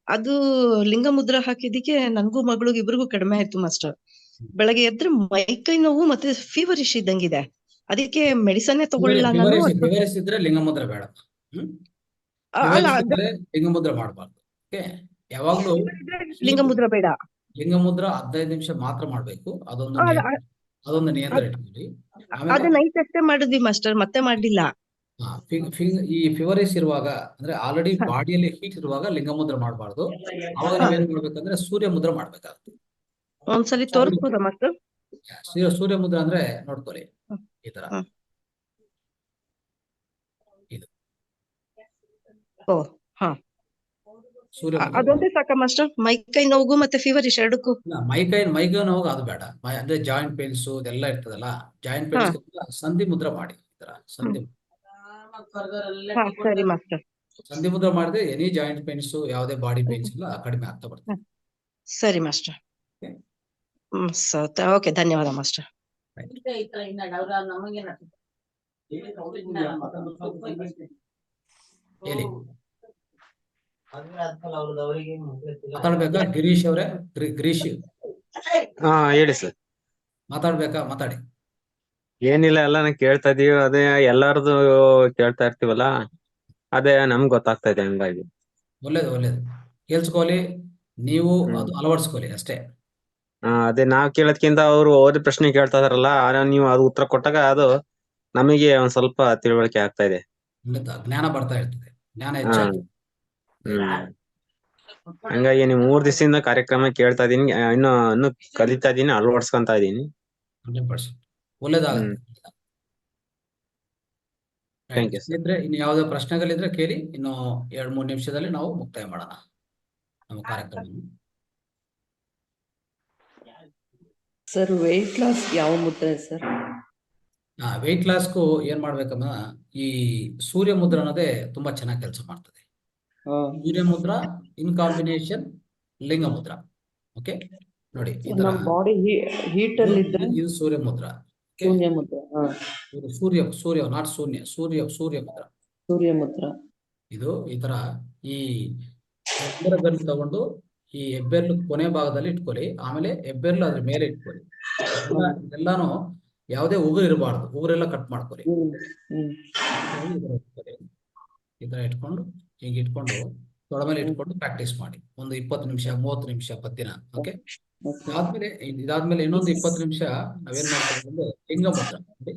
ಅದು ಲಿಂಗ ಮುದ್ರ ಹಾಕಿದ್ದಕ್ಕೆ ನನ್ಗೂ ಮಗಳಿಗೂ ಇಬ್ರಿಗೂ ಕಡಿಮೆ ಆಯ್ತು ಮಾಸ್ಟರ್. ಬೆಳಗ್ಗೆ ಎದ್ರೆ ಮೈಕೈ ನೋವು ಮತ್ತೆ ಫೀವರಿಶ್ ಇದ್ದಂಗಿದೆ. ಅದಕ್ಕೆ ಮೆಡಿಸನ್ ತಗೊಳ್ಳಿಲ್ಲ ನಾನು. ಇದ್ರೆ ಲಿಂಗ ಮುದ್ರ ಬೇಡ, ಲಿಂಗ ಮುದ್ರ ಮಾಡಬಾರ್ದು. ಯಾವಾಗ್ಲೂ ಲಿಂಗ ಮುದ್ರ ಬೇಡ, ಲಿಂಗ ಮುದ್ರ 15 ನಿಮಿಷ ಮಾತ್ರ ಮಾಡ್ಬೇಕು. ಅದೊಂದು ನಿಯಂತ್ರಣ ಇಟ್ಕೊಳ್ಳಿ. ಅದು ನೈಟ್ ಅಷ್ಟೇ ಮಾಡಿದ್ವಿ ಮಾಸ್ಟರ್, ಮತ್ತೆ ಮಾಡ್ಲಿಲ್ಲ. ಈ ಫೀವರಿಶ್ ಇರುವಾಗ, ಅಂದ್ರೆ ಆಲ್ರೆಡಿ ಬಾಡಿಯಲ್ಲಿ ಹೀಟ್ ಇರುವಾಗ ಲಿಂಗ ಮುದ್ರ ಮಾಡಬಾರ್ದು. ಅವಾಗ ನೀವೇನ್ ಮಾಡ್ಬೇಕಂದ್ರೆ ಸೂರ್ಯ ಮುದ್ರ ಮಾಡ್ಬೇಕಾಗ್ತದೆ. ಒಂದ್ಸಲಿ ತೋರಿಸ್ಬೋದಾ ಮಾಸ್ಟರ್? ಸೂರ್ಯ ಮುದ್ರ ಅಂದ್ರೆ ನೋಡ್ಕೊಳ್ಳಿ, ಈ ತರ ಇದು. ಅದೊಂದೇ ಸಾಕ ಮಾಸ್ಟರ್? ಮೈಕೈ ನೋವು ಮತ್ತೆ ಫೀವರಿಶ್ ಎರಡಕ್ಕೂ? ಮೈಕೈ ನೋವು ಅದು ಬೇಡ. ಅಂದ್ರೆ ಜಾಯಿಂಟ್ ಪೇನ್ಸ್ ಇದೆಲ್ಲ ಇರ್ತದಲ್ಲ, ಜಾಯಿಂಟ್ ಪೇನ್ಸ್ ಸಂಧಿ ಮುದ್ರ ಮಾಡಿ. ಈ ತರ ಸಂಧಿ ಮುದ್ರ ಮಾಡಿದ್ರೆ ಎನಿ ಜಾಯಿಂಟ್ ಪೇನ್ಸ್, ಯಾವುದೇ ಬಾಡಿ ಪೇನ್ಸ್ ಎಲ್ಲ ಕಡಿಮೆ ಆಗ್ತಾ ಬರ್ತದೆ. ಸರಿ ಮಾಸ್ಟರ್. ಓಕೆ, ಧನ್ಯವಾದ ಮಾಸ್ಟರ್. ಹೇಳಿ, ಮಾತಾಡ್ಬೇಕಾ ಗಿರೀಶ್ ಅವರೇ? ಗಿರೀಶ್ ಹೇಳಿ ಸರ್. ಮಾತಾಡ್ಬೇಕಾ? ಮಾತಾಡಿ. ಏನಿಲ್ಲ, ಎಲ್ಲಾನು ಕೇಳ್ತಾ ಇದೀವಿ. ಅದೇ ಎಲ್ಲಾರ್ದು ಕೇಳ್ತಾ ಇರ್ತೀವಲ್ಲ, ಅದೇ ನಮ್ಗೆ ಗೊತ್ತಾಗ್ತಾ ಇದೆ. ಹಂಗಾಗಿ ಒಳ್ಳೇದು ಕೇಳಿಸ್ಕೊಳ್ಳಿ, ನೀವು ಅದು ಅಳವಡಿಸ್ಕೊಳ್ಳಿ ಅಷ್ಟೇ. ಅದೇ ನಾವ್ ಕೇಳೋದ್ಕಿಂತ ಅವ್ರು ಓದಿ ಪ್ರಶ್ನೆ ಕೇಳ್ತಾ ಇದಾರಲ್ಲ, ನೀವು ಅದು ಉತ್ತರ ಕೊಟ್ಟಾಗ ಅದು ನಮಗೆ ಒಂದ್ ಸ್ವಲ್ಪ ತಿಳುವಳಿಕೆ ಆಗ್ತಾ ಇದೆ. ಜ್ಞಾನ ಬರ್ತಾ ಇರ್ತದೆ, ಜ್ಞಾನ ಹೆಚ್ಚಾಗ್ತದೆ. ಹಂಗಾಗಿ ನೀವು 3 ದಿವಸದಿಂದ ಕಾರ್ಯಕ್ರಮ ಕೇಳ್ತಾ ಇದೀನಿ, ಇನ್ನು ಕಲಿತಾ ಇದೀನಿ, ಅಳವಡಿಸ್ಕೊಂತಾ ಇದೀನಿ. 100% ಒಳ್ಳೇದಾಗುತ್ತೆ. ಇನ್ನು ಯಾವುದೇ ಪ್ರಶ್ನೆಗಳಿದ್ರೆ ಕೇಳಿ. ಇನ್ನು 2-3 ನಿಮಿಷದಲ್ಲಿ ನಾವು ಮುಕ್ತಾಯ ಮಾಡೋಣ ನಮ್ಮ ಕಾರ್ಯಕ್ರಮ. ಸರ್, ವೆಯ್ಟ್ ಲಾಸ್ ಯಾವ ಮುದ್ರೆ ಸರ್? ವೆಯ್ಟ್ ಲಾಸ್ಗೂ ಏನ್ ಮಾಡ್ಬೇಕಮ್ಮ, ಈ ಸೂರ್ಯ ಮುದ್ರ ಅನ್ನೋದೇ ತುಂಬಾ ಚೆನ್ನಾಗಿ ಕೆಲಸ ಮಾಡ್ತದೆ. ಸೂರ್ಯ ಮುದ್ರ ಇನ್ ಕಾಂಬಿನೇಷನ್ ಲಿಂಗ ಮುದ್ರ. ಓಕೆ, ನೋಡಿ ಈ ತರ ಬಾಡಿ ಹೀಟ್ ಅಲ್ಲಿ ಇದ್ರೆ ಇದು ಸೂರ್ಯ ಮುದ್ರ. ಶೂನ್ಯ ಮುದ್ರ. ಸೂರ್ಯ ನಾಟ್ ಶೂನ್ಯ, ಸೂರ್ಯ ಮುದ್ರ. ಸೂರ್ಯ ಮುದ್ರ ಇದು ಈ ತರ ಈ ಹೆಬ್ಬೆರ ಗಂಟು ತಗೊಂಡು ಈ ಹೆಬ್ಬೆರಳು ಕೊನೆ ಭಾಗದಲ್ಲಿ ಇಟ್ಕೊಳ್ಳಿ, ಆಮೇಲೆ ಹೆಬ್ಬೆರಳು ಅದ್ರ ಮೇಲೆ ಇಟ್ಕೊಳ್ಳಿ. ಎಲ್ಲಾನು ಯಾವುದೇ ಉಗುರು ಇರಬಾರ್ದು, ಉಗುರೆಲ್ಲ ಕಟ್ ಮಾಡ್ಕೊಳ್ಳಿ. ಈ ತರ ಇಟ್ಕೊಂಡು ಹೀಗೆ ಇಟ್ಕೊಂಡು ತೊಡ ಮೇಲೆ ಇಟ್ಕೊಂಡು ಪ್ರಾಕ್ಟೀಸ್ ಮಾಡಿ ಒಂದು 20 ನಿಮಿಷ 30 ನಿಮಿಷ ಪ್ರತಿದಿನ. ಓಕೆ, ಇದಾದ್ಮೇಲೆ ಇನ್ನೊಂದು 20 ನಿಮಿಷ ನಾವೇನ್ ಮಾಡ್ತೀವಿ ಅಂದ್ರೆ ಲಿಂಗ ಮುದ್ರ ನೋಡಿ.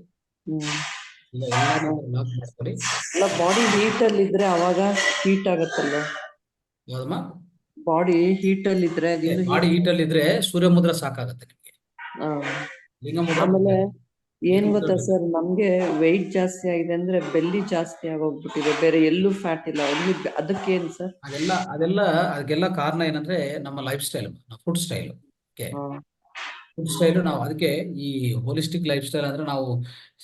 ಈಗ ಎಲ್ಲಾನು ಲಾಕ್ ಮಾಡ್ಕೊಳ್ಳಿ. ಬಾಡಿ ಹೀಟ್ ಅಲ್ಲಿ ಇದ್ರೆ ಅವಾಗ ಹೀಟ್ ಆಗತ್ತಲ್ಲ. ಯಾವ್ದಮ್ಮ? ಬಾಡಿ ಹೀಟ್ ಅಲ್ಲಿ ಇದ್ರೆ ಬಾಡಿ ಹೀಟ್ ಅಲ್ಲಿ ಇದ್ರೆ ಸೂರ್ಯ ಮುದ್ರ ಸಾಕಾಗತ್ತೆ ನಿಮ್ಗೆ. ಲಿಂಗ ಮುದ್ರ ಆಮೇಲೆ ಏನ್ ಗೊತ್ತಾ ಸರ್, ನಮ್ಗೆ ವೆಯ್ಟ್ ಜಾಸ್ತಿ ಆಗಿದೆ ಅಂದ್ರೆ ಬೆಲ್ಲಿ ಜಾಸ್ತಿ ಆಗೋಗ್ಬಿಟ್ಟಿದೆ, ಬೇರೆ ಎಲ್ಲೂ ಫ್ಯಾಟ್ ಇಲ್ಲ. ಅದಕ್ಕೇನ್ ಸರ್? ಅದಕ್ಕೆಲ್ಲ ಕಾರಣ ಏನಂದ್ರೆ ನಮ್ಮ life style, food style. Food style ನಾವು ಅದಕ್ಕೆ ಈ ಹೋಲಿಸ್ಟಿಕ್ ಲೈಫ್ ಸ್ಟೈಲ್ ಅಂದ್ರೆ ನಾವು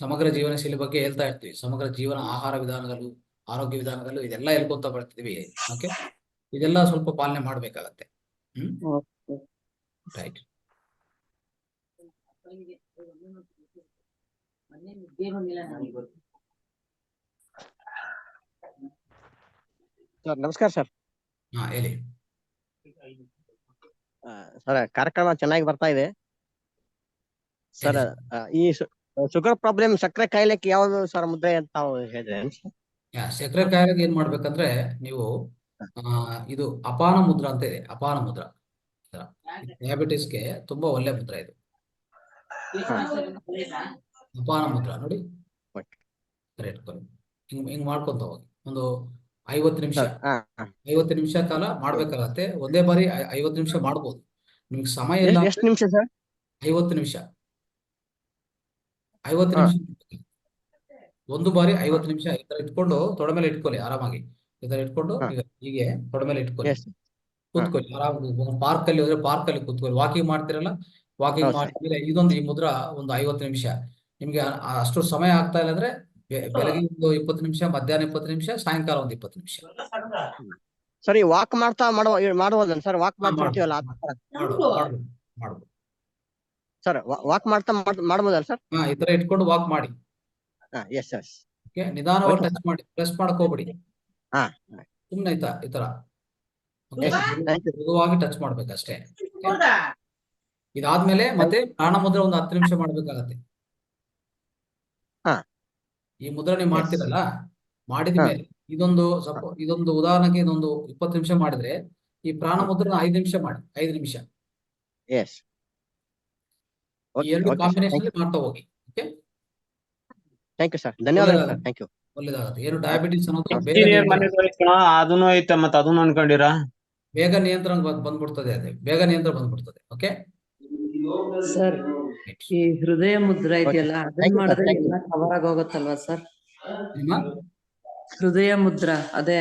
ಸಮಗ್ರ ಜೀವನ ಶೈಲಿ ಬಗ್ಗೆ ಹೇಳ್ತಾ ಇರ್ತೀವಿ. ಸಮಗ್ರ ಜೀವನ, ಆಹಾರ ವಿಧಾನಗಳು, ಆರೋಗ್ಯ ವಿಧಾನಗಳು, ಇದೆಲ್ಲ ಹೇಳ್ಕೊಂತ ಬರ್ತಿದೀವಿ. ಓಕೆ, ಇದೆಲ್ಲ ಸ್ವಲ್ಪ ಪಾಲನೆ ಮಾಡ್ಬೇಕಾಗತ್ತೆ. ರೈಟ್. ಸರ್ ನಮಸ್ಕಾರ ಸರ್. ಹೇಳಿ ಸರ್, ಕಾರ್ಯಕ್ರಮ ಚೆನ್ನಾಗಿ ಬರ್ತಾ ಇದೆ ಸರ್. ಈ ಶುಗರ್ ಪ್ರಾಬ್ಲಮ್, ಸಕ್ಕರೆ ಕಾಯಿಲೆಗೆ ಯಾವ್ದು ಸರ್ ಮುದ್ರೆ ಅಂತ ತಾವು ಹೇಳಿದ್ರೆ? ಸಕ್ಕರೆ ಕಾಯಿಲೆಗೆ ಏನ್ ಮಾಡ್ಬೇಕಂದ್ರೆ ನೀವು ಇದು ಅಪಾನ ಮುದ್ರ ಅಂತ ಇದೆ. ಅಪಾನ ಮುದ್ರ ಡಯಾಬಿಟಿಸ್ಗೆ ತುಂಬಾ ಒಳ್ಳೆ ಮುದ್ರ ಇದು. ಅಪಾನ ಮುದ್ರ ನೋಡಿ, ಹಿಂಗ್ ಮಾಡ್ಕೊಂತ ಹೋಗಿ ಒಂದು 50 ನಿಮಿಷ 50 ನಿಮಿಷ ಕಾಲ ಮಾಡ್ಬೇಕಾಗತ್ತೆ. ಒಂದೇ ಬಾರಿ 50 ನಿಮಿಷ ಮಾಡ್ಬೋದು. ನಿಮ್ಗೆ ಸಮಯ ಇಲ್ಲ. ಎಷ್ಟು ನಿಮಿಷ ಸರ್? 50 ನಿಮಿಷ 50 ನಿಮಿಷ ಒಂದು ಬಾರಿ 50 ನಿಮಿಷ ಈ ತರ ಇಟ್ಕೊಂಡು ತೊಡ ಮೇಲೆ ಇಟ್ಕೊಳ್ಳಿ ಆರಾಮಾಗಿ. ಈ ತರ ಇಟ್ಕೊಂಡು ಹೀಗೆ ತೊಡ ಮೇಲೆ ಇಟ್ಕೊಳ್ಳಿ, ಕೂತ್ಕೊಳ್ಳಿ ಆರಾಮಾಗಿ. ಪಾರ್ಕ್ ಅಲ್ಲಿ ಹೋದ್ರೆ ಪಾರ್ಕ್ ಅಲ್ಲಿ ಕೂತ್ಕೊಳ್ಳಿ. ವಾಕಿಂಗ್ ಮಾಡ್ತಿರಲ್ಲ, ವಾಕಿಂಗ್ ಮಾಡಿದ್ಮೇಲೆ ಈ ಮುದ್ರ ಒಂದು 50 ನಿಮಿಷ. ನಿಮ್ಗೆ ಅಷ್ಟು ಸಮಯ ಆಗ್ತಾ ಇಲ್ಲ ಅಂದ್ರೆ ಬೆಳಗ್ಗೆ ಒಂದು 20 ನಿಮಿಷ, ಮಧ್ಯಾಹ್ನ 20 ನಿಮಿಷ, ಸಾಯಂಕಾಲ ಒಂದು 20 ನಿಮಿಷ. ಸರಿ, ವಾಕ್ ಮಾಡ್ತಾ ಮಾಡ್ಬೋದನ್ ಸರ್? ವಾಕ್ ಮಾಡ್ತಿರ್ತೀವಲ್ಲ ಮಾಡ್ಬೋದು ಸರ್. ವಾಕ್ ಮಾಡ್ತಾ ಮಾಡ್ಬೋದಲ್ಲ ಸರ್? ಈ ತರ ಇಟ್ಕೊಂಡು ವಾಕ್ ಮಾಡಿ. Yes yes. ನಿಧಾನವಾಗಿ ಟಚ್ ಮಾಡಿ, ಪ್ರೆಸ್ ಮಾಡ್ಕೋಬಿಡಿ ಸುಮ್ನೆ ಈ ತರ ಮೃದುವಾಗಿ ಟಚ್ ಮಾಡ್ಬೇಕಷ್ಟೇ. ಇದಾದ್ಮೇಲೆ ಮತ್ತೆ ಪ್ರಾಣ ಮುದ್ರೆ ಒಂದು 10 ನಿಮಿಷ ಮಾಡ್ಬೇಕಾಗತ್ತೆ. ಈ ಮುದ್ರ ನೀವು ಮಾಡ್ತೀರಲ್ಲ, ಮಾಡಿದ್ಮೇಲೆ ಇದೊಂದು ಉದಾಹರಣೆಗೆ ಇದೊಂದು 20 ನಿಮಿಷ ಮಾಡಿದ್ರೆ ಈ ಪ್ರಾಣ ಮುದ್ರ 5 ನಿಮಿಷ ಮಾಡಿ. 5 ನಿಮಿಷ ಈ ಎರಡು ಕಾಂಬಿನೇಷನ್ ಮಾಡ್ತಾ ಹೋಗಿ. Okay, thank you sir. ಧನ್ಯವಾದಗಳು ಸರ್. Thank you. ಒಳ್ಳೇದಾಗುತ್ತೆ. ಏನು ಡಯಾಬಿಟಿಸ್ ಅನ್ನೋದು ಅದನ್ನು ಐತೆ, ಮತ್ತೆ ಅದನ್ನು ಅನ್ಕೊಂಡಿರಾ? ಬೇಗ ನಿಯಂತ್ರಣ ಬಂದ್ಬಿಡ್ತದೆ. ಅದೇ ಬೇಗ ನಿಯಂತ್ರಣ ಬಂದ್ಬಿಡ್ತದೆ. ಓಕೆ ಸರ್, ಈ ಹೃದಯ ಮುದ್ರ ಇದೆಯಲ್ಲ, ಅದನ್ನ ಮಾಡಿದ್ರೆ ಎಲ್ಲ ಕವರ್ ಆಗೋಗುತ್ತಲ್ವಾ ಸರ್? ಹೃದಯ ಮುದ್ರ ಅದೇ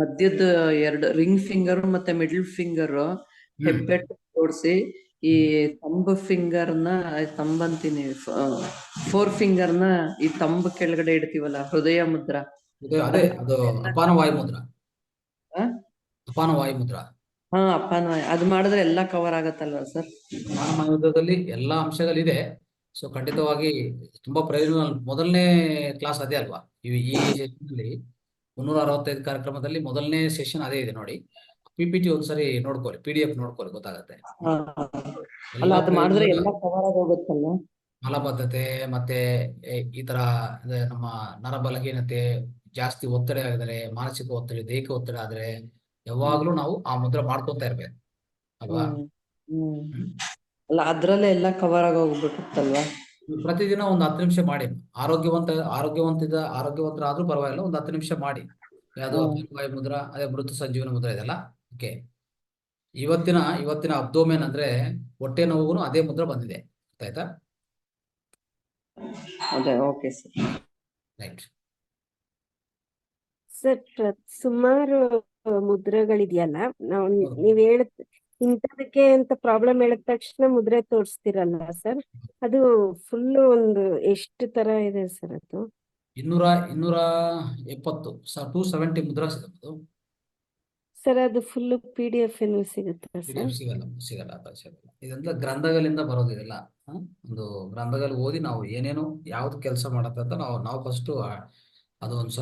ಮಧ್ಯದ 2 ರಿಂಗ್ ಫಿಂಗರ್ ಮತ್ತೆ ಮಿಡಲ್ ಫಿಂಗರ್ ಹೆಬ್ಬೆಟ್ಟು ತೋರಿಸಿ, ಈ ತಂಬ್ ಅಂತೀನಿ, 4 ಫಿಂಗರ್ನ ಈ ತಂಬ್ ಕೆಳಗಡೆ ಇಡ್ತೀವಲ್ಲ, ಹೃದಯ ಮುದ್ರ. ಅದೇ ಅದು ಅಪಾನ ವಾಯು ಮುದ್ರ. ಅಪಾನ ವಾಯು ಮುದ್ರ. ಅಪಾನ ವಾಯು. ಅದು ಮಾಡಿದ್ರೆ ಎಲ್ಲ ಕವರ್ ಆಗತ್ತಲ್ವಾ ಸರ್? ಅಪಾನ ವಾಯು ಮುದ್ರದಲ್ಲಿ ಎಲ್ಲಾ ಅಂಶಗಳಿದೆ. ಸೊ ಖಂಡಿತವಾಗಿ ತುಂಬಾ ಪ್ರಯೋಜನ. ಮೊದಲನೇ ಕ್ಲಾಸ್ ಅದೇ ಅಲ್ವಾ? ಈ ಸೆಷನ್ ಅಲ್ಲಿ 365 ಕಾರ್ಯಕ್ರಮದಲ್ಲಿ ಮೊದಲನೇ ಸೆಷನ್ ಅದೇ ಇದೆ ನೋಡಿ. PPT ಒಂದ್ಸರಿ ನೋಡ್ಕೊಳ್ಳಿ, PDF ನೋಡ್ಕೊಳ್ಳಿ, ಗೊತ್ತಾಗತ್ತೆ. ಮಲಬದ್ಧತೆ ಮತ್ತೆ ಈ ತರ ನಮ್ಮ ನರ ಬಲಹೀನತೆ, ಜಾಸ್ತಿ ಒತ್ತಡ ಆಗಿದ್ರೆ, ಮಾನಸಿಕ ಒತ್ತಡ, ದೈಹಿಕ ಒತ್ತಡ ಆದ್ರೆ ಯಾವಾಗ್ಲೂ ನಾವು ಆ ಮುದ್ರ ಮಾಡ್ಕೊಂತ ಇರ್ಬೇಕು ಅಲ್ವಾ? ಅದ್ರಲ್ಲೇ ಎಲ್ಲ ಕವರ್ ಆಗೋಗ್ಬಿಡುತ್ತಲ್ವಾ? ಪ್ರತಿದಿನ ಒಂದು 10 ನಿಮಿಷ ಮಾಡಿ. ಆರೋಗ್ಯವಂತರಾದ್ರೂ ಪರವಾಗಿಲ್ಲ, ಒಂದು 10 ನಿಮಿಷ ಮಾಡಿ. ಯಾವ್ದು ಅಪಾನ ವಾಯು ಮುದ್ರ, ಅದೇ ಮೃತ ಸಂಜೀವನ ಮುದ್ರ ಇದೆಲ್ಲ. ಓಕೆ, ಇವತ್ತಿನ ಅಬ್ಡೋಮೆನ್ ಅಂದ್ರೆ ಹೊಟ್ಟೆ ನೋವುಗೂ ಅದೇ ಮುದ್ರ ಬಂದಿದೆ. ಆಯ್ತಾ? Okay sir. ರೈಟ್ ಸರ್, ಸುಮಾರು ಮುದ್ರೆಗಳಿದೆಯಲ್ಲ, ನೀವ್ ಇಂಥದಕ್ಕೆ ಅಂತ ಪ್ರಾಬ್ಲಮ್ ಹೇಳಿದ ತಕ್ಷಣ ಮುದ್ರೆ ತೋರಿಸ್ತಿರಲ್ಲ ಸರ್? ಅದು ಫುಲ್ ಒಂದು ಎಷ್ಟು ತರ ಇದೆ ಸರ್? ಅದು 270 270 ಮುದ್ರಾ ಸಿಗುತ್ತೆ ಸರ್. ಅದು ಫುಲ್ PDF ಏನು ಸಿಗುತ್ತೆ ಸರ್? ಸಿಗಲ್ಲ. ಇದೆಲ್ಲ ಗ್ರಂಥಗಳಿಂದ ಬರೋದು. ಇದೆಲ್ಲ ಒಂದು ಗ್ರಂಥಗಳು ಓದಿ ನಾವು ಏನೇನು ಯಾವ್ದು ಕೆಲಸ ಮಾಡತ್ತ ಅಂತ ನಾವು ಫಸ್ಟ್ ಅದು ಒಂದ್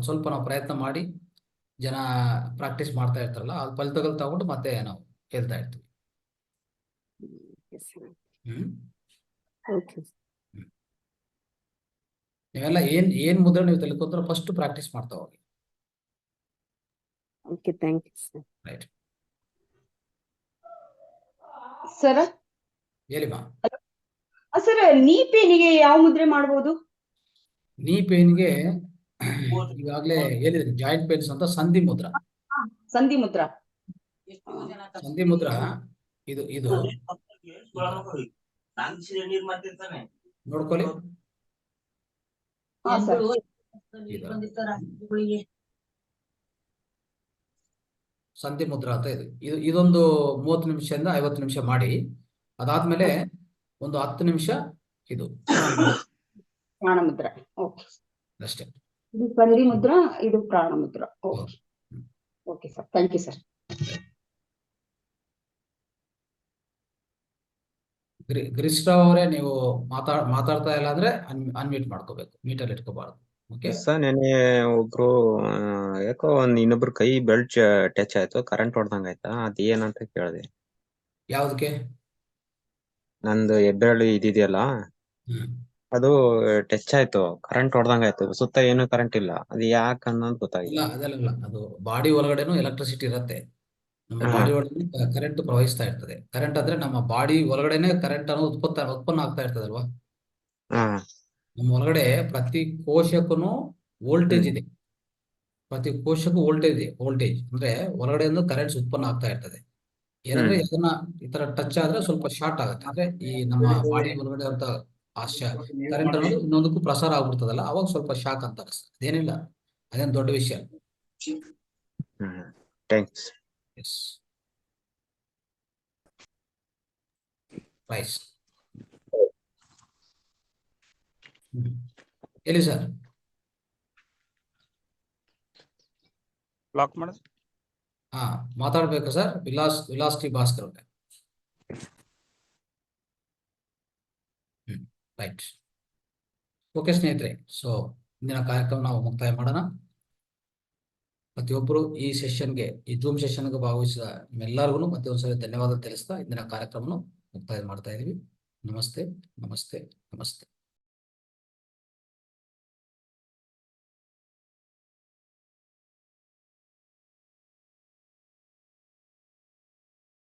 ಸ್ವಲ್ಪ ನಾವು ಪ್ರಯತ್ನ ಮಾಡಿ ಜನ ಪ್ರಾಕ್ಟೀಸ್ ಮಾಡ್ತಾ ಇರ್ತಾರಲ್ಲ ಅದು ಫಲಿತಗಳು ತಗೊಂಡು ಮತ್ತೆ ನಾವು ಹೇಳ್ತಾ ಇರ್ತೀವಿ. ಹ್ಮ್ ಓಕೆ ನೀವೆಲ್ಲ ಏನ್ ಮುದ್ರೆ ನೀವು ತಿಳ್ಕೊಂಡ್ರೆ ಫಸ್ಟ್ ಪ್ರಾಕ್ಟೀಸ್ ಮಾಡ್ತಾ ಹೋಗಿ. Okay thank you sir. Right, sir ಹೇಳಿಮಾ. ಸರ್ ನೀ ಪೇನಿಗೆ ಯಾವ ಮುದ್ರೆ ಮಾಡಬಹುದು? ನೀ ಪೇನ್ಗೆ ಈಗಾಗಲೇ ಹೇಳಿದ್ರೆ ಜಾಯಿಂಟ್ ಪೇನ್ಸ್ ಅಂತ ಸಂಧಿ ಮುದ್ರ. ಸಂಧಿ ಮುದ್ರ. ಸಂಧಿ ಮುದ್ರ ಇದು ಇದು ನೋಡ್ಕೊಳ್ಳಿ. ಹಾ ಸರ್. ಸಂಧಿ ಮುದ್ರ ಅಂತ ಇದೊಂದು 30 ನಿಮಿಷದಿಂದ 50 ನಿಮಿಷ ಮಾಡಿ, ಅದಾದ್ಮೇಲೆ ಒಂದು 10 ನಿಮಿಷ ಇದು ಪ್ರಾಣ ಮುದ್ರ. ಓಕೆ ಅಷ್ಟೇ. ಇದು ಸಂಧಿ ಮುದ್ರ, ಇದು ಪ್ರಾಣ ಮುದ್ರ. Okay okay sir, thank you sir. Girish Rao ಅವರೇ, ನೀವು ಮಾತಾಡ್ತಾ ಇಲ್ಲ ಅಂದ್ರೆ ಅನ್ಮ್ಯೂಟ್ ಮಾಡ್ಕೋಬೇಕು, ಮೀಟಲ್ಲಿ ಇಟ್ಕೋಬಾರ್ದು. ಓಕೆ ಸರ್ ನೆನ್ನೆ ಒಬ್ರು ಯಾಕೋ ಇನ್ನೊಬ್ರು ಕೈ ಬೆಲ್ಟ್ ಟಚ್ ಆಯ್ತು, ಕರೆಂಟ್ ಹೊಡ್ದಂಗ ಆಯ್ತಾ, ಅದ್ ಏನಂತ ಕೇಳಿದೆ. ಯಾವ್ದಕ್ಕೆ? ನಂದು ಹೆಬ್ಬೆರಳು ಇದಿದೆಯಲ್ಲ ಅದು ಟಚ್ ಆಯ್ತು, ಕರೆಂಟ್ ಹೊಡ್ದಂಗ ಆಯ್ತು, ಸುತ್ತ ಏನು ಕರೆಂಟ್ ಇಲ್ಲ, ಅದು ಯಾಕೆ ಅನ್ನೋದು ಗೊತ್ತಾಗಿಲ್ಲ. ಅದಲ್ಲ, ಅದು ಬಾಡಿ ಒಳಗಡೆನೂ ಎಲೆಕ್ಟ್ರಿಸಿಟಿ ಇರುತ್ತೆ. ನಮ್ಮ ಬಾಡಿ ಒಳಗಡೆ ಕರೆಂಟ್ ಪ್ರವಹಿಸ್ತಾ ಇರ್ತದೆ. ಕರೆಂಟ್ ಅಂದ್ರೆ ನಮ್ಮ ಬಾಡಿ ಒಳಗಡೆನೆ ಕರೆಂಟ್ ಅನ್ನೋ ಉತ್ಪನ್ನ ಆಗ್ತಾ ಇರ್ತದಲ್ವಾ. ನಮ್ಮ ಒಳಗಡೆ ಪ್ರತಿ ಕೋಶಕ್ಕೂ ವೋಲ್ಟೇಜ್ ಇದೆ. ಪ್ರತಿ ಕೋಶಕ್ಕೂ ವೋಲ್ಟೇಜ್ ಅಂದ್ರೆ ಹೊರಗಡೆಯಿಂದ ಕರೆಂಟ್ಸ್ ಉತ್ಪನ್ನ ಆಗ್ತಾ ಇರ್ತದೆ. ಏನಂದ್ರೆ ಇದನ್ನ ಈ ತರ ಟಚ್ ಆದ್ರೆ ಸ್ವಲ್ಪ ಶಾರ್ಟ್ ಆಗುತ್ತೆ. ಅಂದ್ರೆ ಈ ನಮ್ಮ ಬಾಡಿ ಒಳಗಡೆ ಅಂತ ಕರೆಂಟ್ ಅನ್ನೋದು ಇನ್ನೊಂದಕ್ಕೂ ಪ್ರಸಾರ ಆಗ್ಬಿಡ್ತದಲ್ಲ, ಅವಾಗ ಸ್ವಲ್ಪ ಶಾಕ್ ಅಂತ ಅನಿಸ್ತದೆ. ಅದೇನಿಲ್ಲ, ಅದೇನು ದೊಡ್ಡ ವಿಷಯ. ಥ್ಯಾಂಕ್ಸ್. ಎಸ್ ರೈಸ್. ಎಲ್ಲಿ ಸರ್ ಲಾಕ್ ಮಾಡ? ಹಾ, ಮಾತಾಡ್ಬೇಕು ಸರ್. ವಿಲಾಸ್ ಟಿ ಭಾಸ್ಕರ್ ಅವ್ರೆ. ರೈಟ್. ಓಕೆ ಸ್ನೇಹಿತರೆ, ಸೊ ಇಂದಿನ ಕಾರ್ಯಕ್ರಮ ನಾವು ಮುಕ್ತಾಯ ಮಾಡೋಣ. ಪ್ರತಿಯೊಬ್ಬರು ಈ ಸೆಷನ್ಗೆ, ಈ ಜೂಮ್ ಸೆಷನ್ಗೆ ಭಾಗವಹಿಸಿದ ನಿಮ್ಮೆಲ್ಲರಿಗೂ ಮತ್ತೆ ಒಂದ್ಸರಿ ಧನ್ಯವಾದ ತಿಳಿಸ್ತಾ ಇಂದಿನ ಕಾರ್ಯಕ್ರಮವನ್ನು ಮುಕ್ತಾಯ ಮಾಡ್ತಾ ಇದೀವಿ. ನಮಸ್ತೆ, ನಮಸ್ತೆ, ನಮಸ್ತೆ.